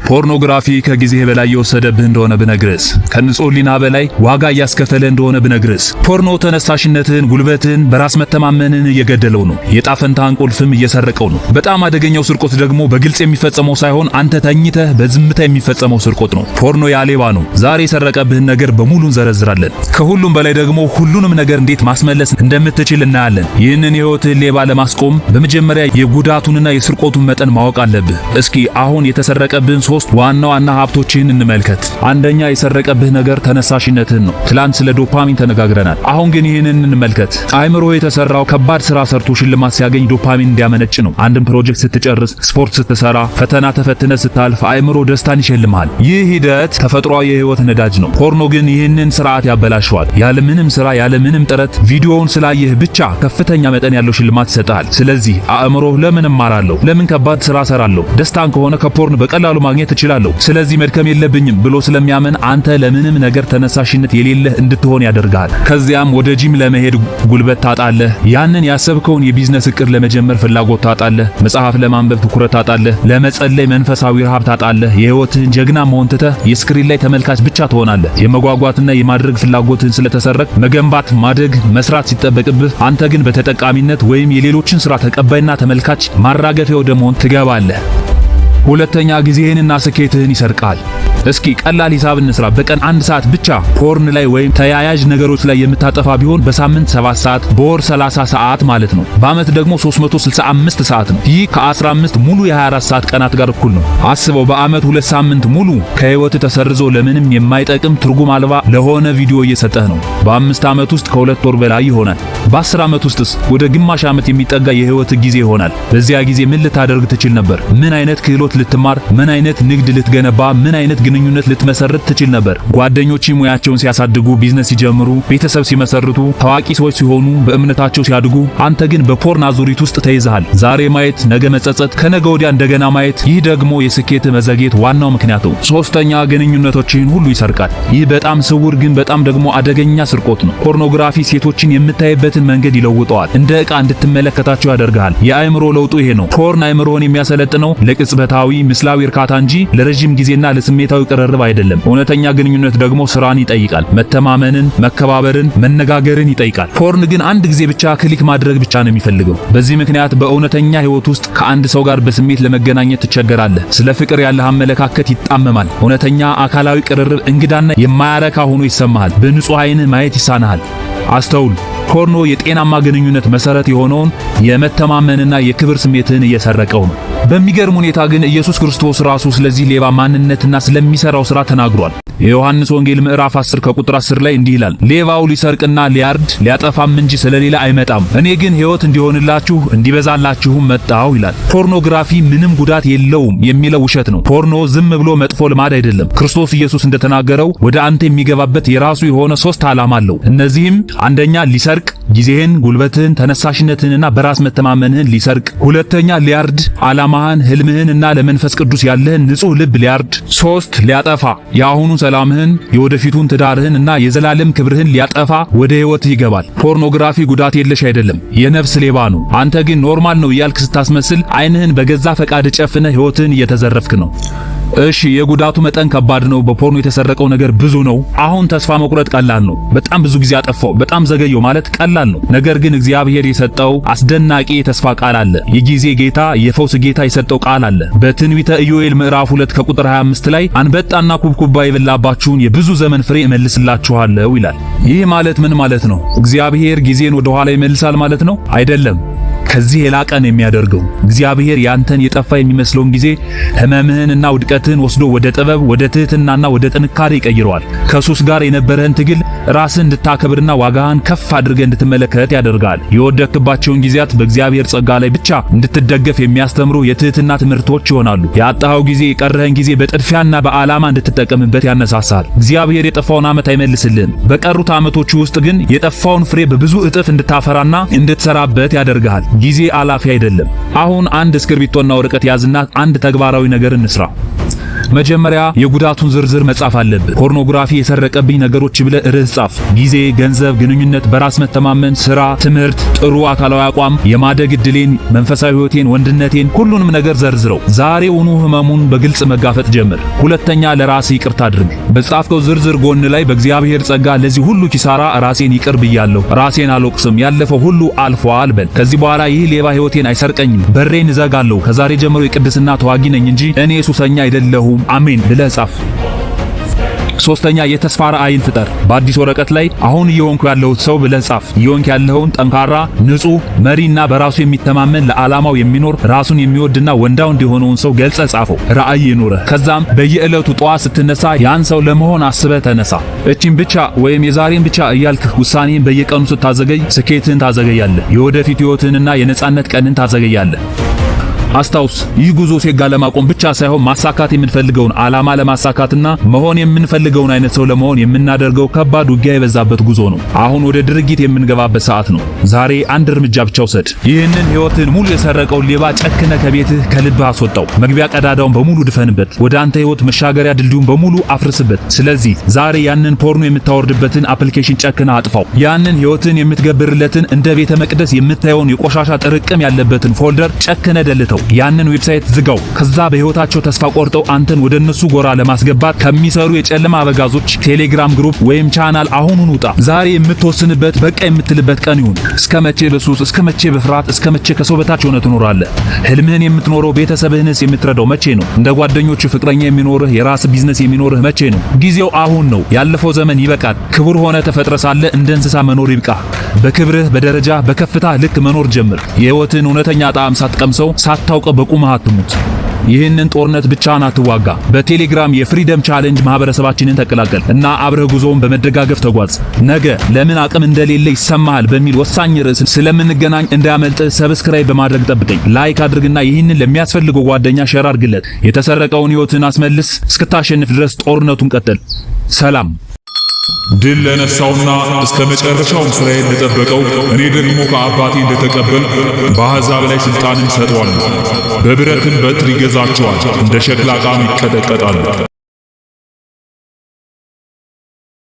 ፖርኖግራፊ ከጊዜ በላይ የወሰደብህ እንደሆነ ብነግርስ? ከንጹህ ሊና በላይ ዋጋ እያስከፈለ እንደሆነ ብነግርስ? ፖርኖ ተነሳሽነትን፣ ጉልበትን፣ በራስ መተማመንን እየገደለው ነው። የጣፈንታን ቁልፍም እየሰረቀው ነው። በጣም አደገኛው ስርቆት ደግሞ በግልጽ የሚፈጸመው ሳይሆን አንተ ተኝተህ በዝምታ የሚፈጸመው ስርቆት ነው። ፖርኖ ያሌባ ነው። ዛሬ የሰረቀብህን ነገር በሙሉ እንዘረዝራለን። ከሁሉም በላይ ደግሞ ሁሉንም ነገር እንዴት ማስመለስ እንደምትችል እናያለን። ይህንን የህይወትህን ሌባ ለማስቆም በመጀመሪያ የጉዳቱንና የስርቆቱን መጠን ማወቅ አለብህ። እስኪ አሁን የተሰረቀብህን ሶስት ዋና ዋና ሀብቶችን እንመልከት። አንደኛ የሰረቀብህ ነገር ተነሳሽነትህን ነው። ትላንት ስለ ዶፓሚን ተነጋግረናል። አሁን ግን ይህንን እንመልከት። አእምሮ የተሰራው ከባድ ስራ ሰርቶ ሽልማት ሲያገኝ ዶፓሚን እንዲያመነጭ ነው። አንድን ፕሮጀክት ስትጨርስ፣ ስፖርት ስትሰራ፣ ፈተና ተፈትነ ስታልፍ አእምሮ ደስታን ይሸልምሃል። ይህ ሂደት ተፈጥሯዊ የህይወት ነዳጅ ነው። ፖርኖ ግን ይህንን ስርዓት ያበላሸዋል። ያለምንም ስራ ያለምንም ጥረት ቪዲዮውን ስላየህ ብቻ ከፍተኛ መጠን ያለው ሽልማት ይሰጣል። ስለዚህ አእምሮ ለምን እማራለሁ፣ ለምን ከባድ ስራ ሰራለሁ፣ ደስታን ከሆነ ከፖርን በቀላሉ ማግኘት እችላለሁ፣ ስለዚህ መድከም የለብኝም ብሎ ስለሚያመን አንተ ለምንም ነገር ተነሳሽነት የሌለህ እንድትሆን ያደርጋል። ከዚያም ወደ ጂም ለመሄድ ጉልበት ታጣለህ። ያንን ያሰብከውን የቢዝነስ እቅድ ለመጀመር ፍላጎት ታጣለህ። መጽሐፍ ለማንበብ ትኩረት ታጣለህ። ለመጸለይ መንፈሳዊ ረሃብ ታጣለህ። የህይወትህን ጀግና መሆን ትተህ የስክሪን ላይ ተመልካች ብቻ ትሆናለህ። የመጓጓትና የማድረግ ፍላጎትህን ስለተሰረቅ መገንባት፣ ማደግ፣ መስራት ሲጠበቅብህ አንተ ግን በተጠቃሚነት ወይም የሌሎችን ስራ ተቀባይና ተመልካች ማራገፊያ ወደ መሆን ትገባለህ። ሁለተኛ ጊዜህንና ስኬትህን ይሰርቃል። እስኪ ቀላል ሂሳብ እንስራ። በቀን 1 ሰዓት ብቻ ፖርን ላይ ወይም ተያያዥ ነገሮች ላይ የምታጠፋ ቢሆን በሳምንት 7 ሰዓት፣ በወር 30 ሰዓት ማለት ነው። በአመት ደግሞ 365 ሰዓት ነው። ይህ ከ15 ሙሉ የ24 ሰዓት ቀናት ጋር እኩል ነው። አስበው፣ በአመት 2 ሳምንት ሙሉ ከህይወት ተሰርዞ ለምንም የማይጠቅም ትርጉም አልባ ለሆነ ቪዲዮ እየሰጠህ ነው። በ5 አመት ውስጥ ከ2 ወር በላይ ይሆናል። በ10 አመት ውስጥስ ወደ ግማሽ አመት የሚጠጋ የህይወት ጊዜ ይሆናል። በዚያ ጊዜ ምን ልታደርግ ትችል ነበር? ምን አይነት ክህሎት ልትማር፣ ምን አይነት ንግድ ልትገነባ፣ ምን አይነት ግንኙነት ልትመሰርት ትችል ነበር? ጓደኞች ሙያቸውን ሲያሳድጉ፣ ቢዝነስ ሲጀምሩ፣ ቤተሰብ ሲመሰርቱ፣ ታዋቂ ሰዎች ሲሆኑ፣ በእምነታቸው ሲያድጉ፣ አንተ ግን በፖርን አዙሪት ውስጥ ተይዘሃል። ዛሬ ማየት፣ ነገ መጸጸት፣ ከነገ ወዲያ እንደገና ማየት። ይህ ደግሞ የስኬት መዘግየት ዋናው ምክንያት ነው። ሶስተኛ ግንኙነቶችን ሁሉ ይሰርቃል። ይህ በጣም ስውር ግን በጣም ደግሞ አደገኛ ስርቆት ነው። ፖርኖግራፊ ሴቶችን የምታይበትን መንገድ ይለውጠዋል። እንደ ዕቃ እንድትመለከታቸው ያደርጋል። የአእምሮ ለውጡ ይሄ ነው። ፖርን አእምሮን የሚያሰለጥነው ለቅጽበታዊ ምስላዊ እርካታ እንጂ ለረጅም ጊዜና ለስሜታዊ ቅርርብ አይደለም። እውነተኛ ግንኙነት ደግሞ ስራን ይጠይቃል፣ መተማመንን፣ መከባበርን፣ መነጋገርን ይጠይቃል። ፖርን ግን አንድ ጊዜ ብቻ ክሊክ ማድረግ ብቻ ነው የሚፈልገው። በዚህ ምክንያት በእውነተኛ ህይወት ውስጥ ከአንድ ሰው ጋር በስሜት ለመገናኘት ትቸገራለህ። ስለ ፍቅር ያለህ አመለካከት ይጣመማል። እውነተኛ አካላዊ ቅርርብ እንግዳና የማያረካ ሆኖ ይሰማሃል። በንጹህ ዓይንህ ማየት ይሳናሃል። አስተውል። ፖርኖ የጤናማ ግንኙነት መሰረት የሆነውን የመተማመንና የክብር ስሜትን እየሰረቀው ነው። በሚገርም ሁኔታ ግን ኢየሱስ ክርስቶስ ራሱ ስለዚህ ሌባ ማንነትና ስለሚሰራው ሥራ ተናግሯል። የዮሐንስ ወንጌል ምዕራፍ 10 ከቁጥር 10 ላይ እንዲህ ይላል፣ ሌባው ሊሰርቅና ሊያርድ ሊያጠፋም እንጂ ስለሌላ አይመጣም፣ እኔ ግን ሕይወት እንዲሆንላችሁ እንዲበዛላችሁም መጣሁ ይላል። ፖርኖግራፊ ምንም ጉዳት የለውም የሚለው ውሸት ነው። ፖርኖ ዝም ብሎ መጥፎ ልማድ አይደለም። ክርስቶስ ኢየሱስ እንደተናገረው ወደ አንተ የሚገባበት የራሱ የሆነ 3 ዓላማ አለው። እነዚህም አንደኛ ሊሰርቅ፣ ጊዜህን፣ ጉልበትህን፣ ተነሳሽነትህንና በራስ መተማመንህን ሊሰርቅ። ሁለተኛ ሊያርድ፣ ዓላማህን፣ ህልምህንና ለመንፈስ ቅዱስ ያለህን ንጹህ ልብ ሊያርድ። 3 ሊያጠፋ፣ የአሁኑን ሰላምህን፣ የወደፊቱን ትዳርህን እና የዘላለም ክብርህን ሊያጠፋ ወደ ህይወትህ ይገባል። ፖርኖግራፊ ጉዳት የለሽ አይደለም፣ የነፍስ ሌባ ነው። አንተ ግን ኖርማል ነው እያልክ ስታስመስል ዓይንህን በገዛ ፈቃድ ጨፍነህ ህይወትህን እየተዘረፍክ ነው። እሺ፣ የጉዳቱ መጠን ከባድ ነው። በፖርኖ የተሰረቀው ነገር ብዙ ነው። አሁን ተስፋ መቁረጥ ቀላል ነው። በጣም ብዙ ጊዜ አጠፋው፣ በጣም ዘገየው ማለት ቀላል ነው። ነገር ግን እግዚአብሔር የሰጠው አስደናቂ የተስፋ ቃል አለ። የጊዜ ጌታ፣ የፈውስ ጌታ የሰጠው ቃል አለ። በትንቢተ ኢዮኤል ምዕራፍ 2 ከቁጥር 25 ላይ አንበጣና ኩብኩባ የበላባችሁን የብዙ ዘመን ፍሬ እመልስላችኋለሁ ይላል። ይህ ማለት ምን ማለት ነው? እግዚአብሔር ጊዜን ወደ ኋላ ይመልሳል ማለት ነው? አይደለም። ከዚህ የላቀን የሚያደርገው እግዚአብሔር ያንተን የጠፋ የሚመስለውን ጊዜ ህመምህንና ውድቀትህን ወስዶ ወደ ጥበብ፣ ወደ ትህትናና ወደ ጥንካሬ ይቀይረዋል። ከሱስ ጋር የነበረህን ትግል ራስን እንድታከብርና ዋጋህን ከፍ አድርገህ እንድትመለከት ያደርጋል። የወደቅባቸውን ጊዜያት በእግዚአብሔር ጸጋ ላይ ብቻ እንድትደገፍ የሚያስተምሩ የትህትና ትምህርቶች ይሆናሉ። ያጣኸው ጊዜ፣ የቀረህን ጊዜ በጥድፊያና በዓላማ እንድትጠቀምበት ያነሳሳል። እግዚአብሔር የጠፋውን ዓመት አይመልስልህም። በቀሩት ዓመቶች ውስጥ ግን የጠፋውን ፍሬ በብዙ እጥፍ እንድታፈራና እንድትሰራበት ያደርጋል። ጊዜ አላፊ አይደለም። አሁን አንድ እስክርቢቶና ወረቀት ያዝና አንድ ተግባራዊ ነገር እንስራ። መጀመሪያ የጉዳቱን ዝርዝር መጻፍ አለብህ። ፖርኖግራፊ የሰረቀብኝ ነገሮች ብለህ ርዕስ ጻፍ። ጊዜ፣ ገንዘብ፣ ግንኙነት፣ በራስ መተማመን፣ ስራ፣ ትምህርት፣ ጥሩ አካላዊ አቋም፣ የማደግ እድሌን፣ መንፈሳዊ ህይወቴን፣ ወንድነቴን፣ ሁሉንም ነገር ዘርዝረው። ዛሬውኑ ህመሙን በግልጽ መጋፈጥ ጀምር። ሁለተኛ ለራስ ይቅርታ አድርግ። በጻፍከው ዝርዝር ጎን ላይ በእግዚአብሔር ጸጋ ለዚህ ሁሉ ኪሳራ ራሴን ይቅር ብያለሁ፣ ራሴን አልወቅስም፣ ያለፈው ሁሉ አልፏል በል። ከዚህ በኋላ ይህ ሌባ ህይወቴን አይሰርቀኝም፣ በሬን እዘጋለሁ። ከዛሬ ጀምሮ የቅድስና ተዋጊ ነኝ እንጂ እኔ ሱሰኛ አይደለሁም፣ አሜን ብለህ ጻፍ። ሶስተኛ የተስፋ ራዕይን ፍጠር። በአዲስ ወረቀት ላይ አሁን እየሆንኩ ያለሁት ሰው ብለህ ጻፍ። እየሆንክ ያለኸውን ጠንካራ፣ ንጹህ፣ መሪና በራሱ የሚተማመን ለዓላማው የሚኖር ራሱን የሚወድና ወንዳው እንዲሆነውን ሰው ገልጸህ ጻፈው። ራዕይ ይኑርህ። ከዛም በየዕለቱ ጠዋት ስትነሳ ያን ሰው ለመሆን አስበህ ተነሳ። እቺን ብቻ ወይም የዛሬን ብቻ እያልክ ውሳኔን በየቀኑ ስታዘገይ ስኬትን ታዘገያለህ። የወደፊት ህይወትንና የነጻነት ቀንን ታዘገያለህ። አስታውስ፣ ይህ ጉዞ ሴጋ ለማቆም ብቻ ሳይሆን ማሳካት የምንፈልገውን ዓላማ ለማሳካትና መሆን የምንፈልገውን አይነት ሰው ለመሆን የምናደርገው ከባድ ውጊያ የበዛበት ጉዞ ነው። አሁን ወደ ድርጊት የምንገባበት ሰዓት ነው። ዛሬ አንድ እርምጃ ብቻ ውሰድ። ይህንን ህይወትን ሙሉ የሰረቀውን ሌባ ጨክነ ከቤትህ ከልብህ አስወጣው። መግቢያ ቀዳዳውን በሙሉ ድፈንበት። ወደ አንተ ህይወት መሻገሪያ ድልድዩን በሙሉ አፍርስበት። ስለዚህ ዛሬ ያንን ፖርኖ የምታወርድበትን አፕሊኬሽን ጨክነ አጥፋው። ያንን ህይወትን የምትገብርለትን እንደ ቤተ መቅደስ የምታየውን የቆሻሻ ጥርቅም ያለበትን ፎልደር ጨክነ ደልተው። ያንን ዌብሳይት ዝጋው። ከዛ በህይወታቸው ተስፋ ቆርጠው አንተን ወደ እነሱ ጎራ ለማስገባት ከሚሰሩ የጨለማ አበጋዞች ቴሌግራም ግሩፕ ወይም ቻናል አሁኑን ውጣ። ዛሬ የምትወስንበት በቃ የምትልበት ቀን ይሁን። እስከ መቼ በሱስ፣ እስከ መቼ በፍርሃት፣ እስከ መቼ ከሰው በታች ሆነ ትኖራለህ? ህልምህን የምትኖረው ቤተሰብህንስ የምትረዳው መቼ ነው? እንደ ጓደኞቹ ፍቅረኛ የሚኖርህ የራስ ቢዝነስ የሚኖርህ መቼ ነው? ጊዜው አሁን ነው። ያለፈው ዘመን ይበቃል። ክቡር ሆነ ተፈጥረ ሳለ እንደ እንስሳ መኖር ይብቃ። በክብርህ፣ በደረጃ፣ በከፍታ ልክ መኖር ጀምር። የህይወትን እውነተኛ ጣዕም ሳትቀምሰው ሳታውቀው በቁምህ አትሙት። ይህንን ጦርነት ብቻህን አትዋጋ። በቴሌግራም የፍሪደም ቻሌንጅ ማህበረሰባችንን ተቀላቀል እና አብረህ ጉዞውን በመደጋገፍ ተጓዝ። ነገ ለምን አቅም እንደሌለ ይሰማሃል በሚል ወሳኝ ርዕስ ስለምንገናኝ እንዳያመልጥ ሰብስክራይብ በማድረግ ጠብቀኝ። ላይክ አድርግና ይህንን ለሚያስፈልገው ጓደኛ ሼር አድርግለት። የተሰረቀውን ህይወትን አስመልስ። እስክታሸንፍ ድረስ ጦርነቱን ቀጥል። ሰላም። ድል ለነሳውና እስከ መጨረሻው ስራዬን ለጠበቀው እኔ ደግሞ ከአባቴ እንደተቀበል በአሕዛብ ላይ ስልጣንን ሰጠዋለሁ። በብረትን በትር ይገዛቸዋል፣ እንደ ሸክላ ዕቃም ይቀጠቀጣሉ።